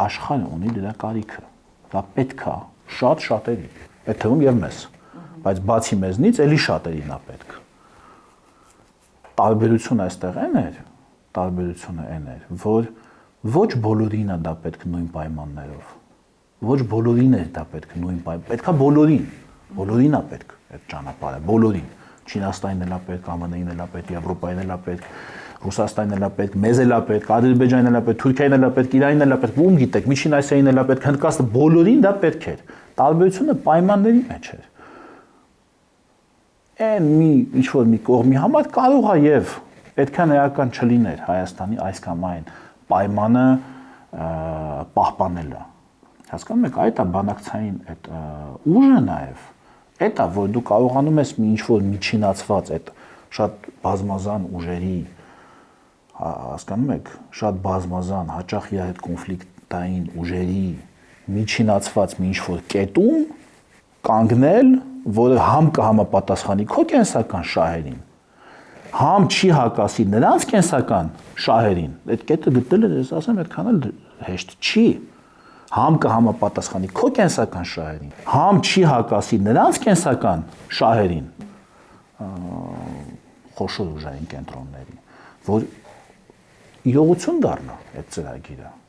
աշխարհը ունի դրա կարիքը։ Դա պետք է շատ շատերի, այդ թվում եւ մեզ, բայց բացի մեզնից էլի շատերին է պետք։ Տարբերությունը այստեղ տարբերությունը այն էր, որ ոչ բոլորին է դա պետք նույն պայմաններով։ Ոչ բոլորին է դա պետք նույն պայման, պետքա բոլորին է պետք այդ ճանապարհը, բոլորին։ Չինաստանին էլ է պետք, ԱՄՆ-ին էլ է պետք, Եվրոպային էլ է պետք, Ռուսաստանին էլ է պետք, մեզ էլ է պետք, Ադրբեջանին էլ է պետք, Թուրքիային էլ է պետք, Իրանին էլ է պետք, ում գիտեք, Միջին Ասիային էլ է պետք, Հնդկաստանը, բոլորին դա պետք էր։ Տարբերությունը պայմանների մեջ էր։ Այն ինչ-որ մի կողմի համար կարող է եւ պետքան էական չլիներ Հայաստանի այս կամ այն պայմանը պահպանելը։ Հասկանում եք, այդ է բանակցային այդ ուժը նաեւ, այդ է, որ դու կարողանում ես մի ինչ-որ միջինացված այդ շատ բազմազան ուժերի, հասկանում եք, շատ բազմազան հաճախ իր այդ կոնֆլիկտային ուժերի միջինացված մի ինչ-որ կետում կանգնել, որը համ կհամապատասխանի քո կենսական շահերին, համ չի հակասի նրանց կենսական շահերին, այդ կետը գտնելը, ես ասեմ, այդքան էլ հեշտ չի, համ կհամապատասխանի քո կենսական շահերին, համ չի հակասի նրանց կենսական շահերին, խոշոր ուժային կենտրոնների, որ իրողություն դառնա այդ ծրագիրը,